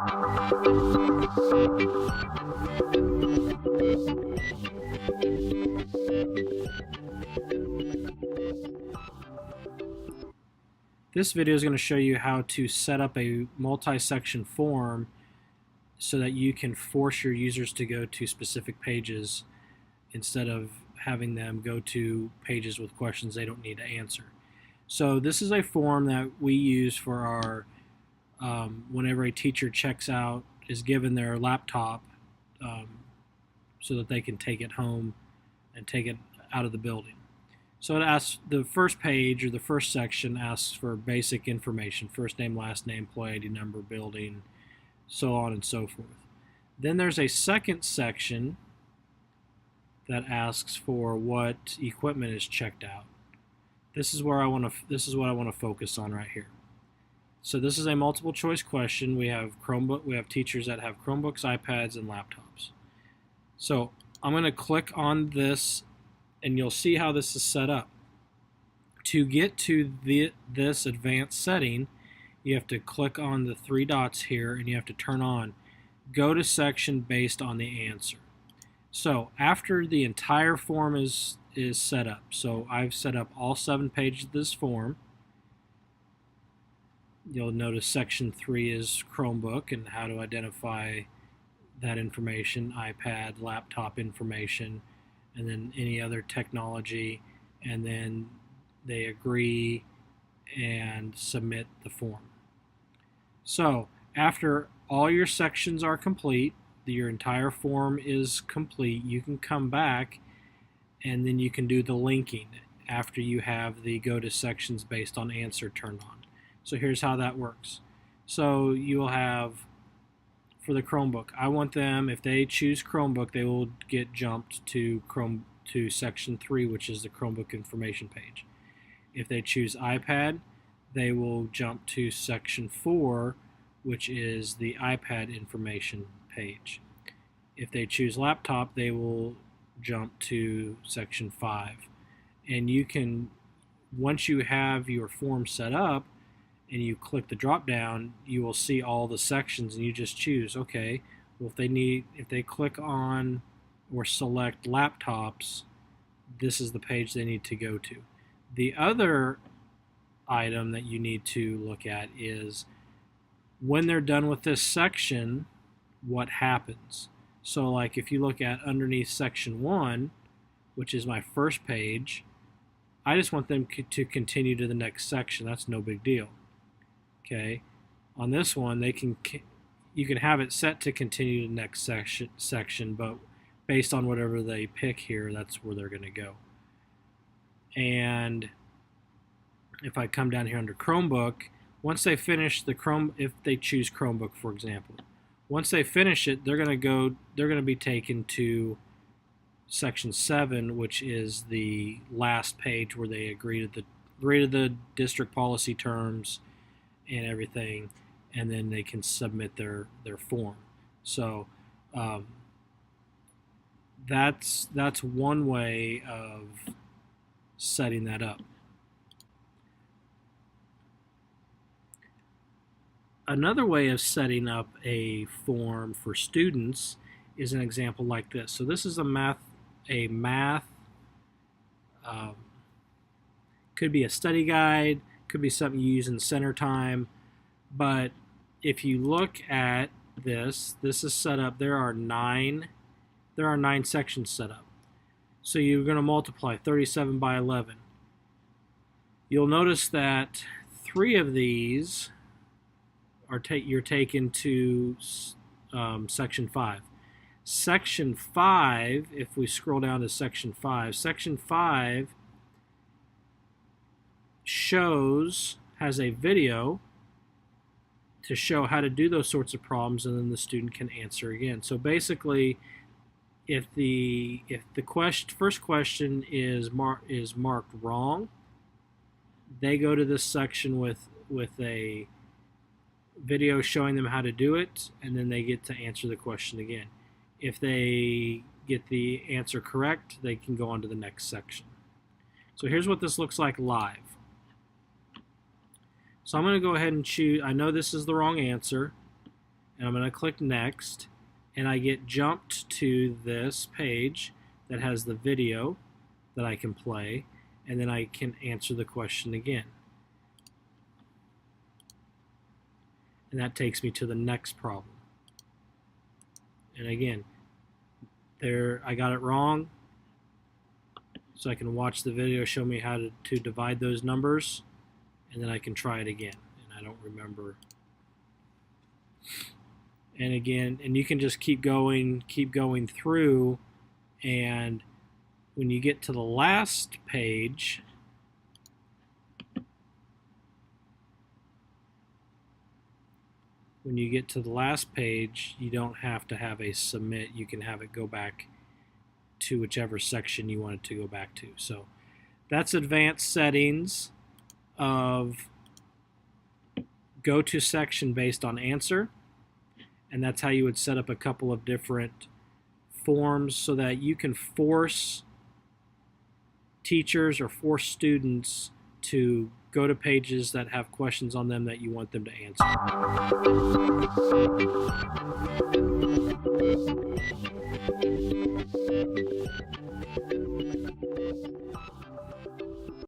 This video is going to show you how to set up a multi-section form so that you can force your users to go to specific pages instead of having them go to pages with questions they don't need to answer. So this is a form that we use for our whenever a teacher checks out, is given their laptop so that they can take it home and take it out of the building. So it asks, the first page or the first section asks for basic information: first name, last name, employee ID number, building, so on and so forth. Then there's a second section that asks for what equipment is checked out. This is what I want to focus on right here. So this is a multiple choice question. We have teachers that have Chromebooks, iPads, and laptops. So I'm going to click on this, and you'll see how this is set up. To get to this advanced setting, you have to click on the three dots here, and you have to turn on go to section based on the answer. So after the entire form is set up, so I've set up all 7 pages of this form. You'll notice section 3 is Chromebook and how to identify that information, iPad, laptop information, and then any other technology, and then they agree and submit the form. So after all your sections are complete, your entire form is complete, you can come back and then you can do the linking after you have the go to sections based on answer turned on. So here's how that works. So you will have, for the Chromebook, I want them, if they choose Chromebook, they will get jumped to section 3, which is the Chromebook information page. If they choose iPad, they will jump to section 4, which is the iPad information page. If they choose laptop, they will jump to section 5. And you can, once you have your form set up and you click the drop down, you will see all the sections, and you just choose, okay, well, if they click on or select laptops, this is the page they need to go to. The other item that you need to look at is when they're done with this section, what happens. So like if you look at underneath section 1, which is my first page, I just want them to continue to the next section. That's no big deal. Okay, on this one you can have it set to continue to the next section, but based on whatever they pick here, that's where they're going to go. And if I come down here under Chromebook, once they finish if they choose Chromebook, for example, once they finish it, they're going to be taken to section 7, which is the last page where they agree to the district policy terms and everything, and then they can submit their form. So that's one way of setting that up. Another way of setting up a form for students is an example like this. So this is a math could be a study guide, could be something you use in center time, but if you look at this is set up, there are 9 sections set up. So you're going to multiply 37 by 11. You'll notice that 3 of these you're taken to section 5. Section 5, if we scroll down to section 5, section 5 has a video to show how to do those sorts of problems, and then the student can answer again. So basically, if the first question is marked wrong, they go to this section with a video showing them how to do it, and then they get to answer the question again. If they get the answer correct, they can go on to the next section. So here's what this looks like live. So I'm going to go ahead and choose, I know this is the wrong answer, and I'm going to click next, and I get jumped to this page that has the video that I can play, and then I can answer the question again. And that takes me to the next problem. And again, there I got it wrong, so I can watch the video show me how to divide those numbers, and then I can try it again. And I don't remember. And again, and you can just keep going through, and when you get to the last page, you don't have to have a submit. You can have it go back to whichever section you want it to go back to. So that's advanced settings of go to section based on answer. And that's how you would set up a couple of different forms so that you can force teachers or force students to go to pages that have questions on them that you want them to answer.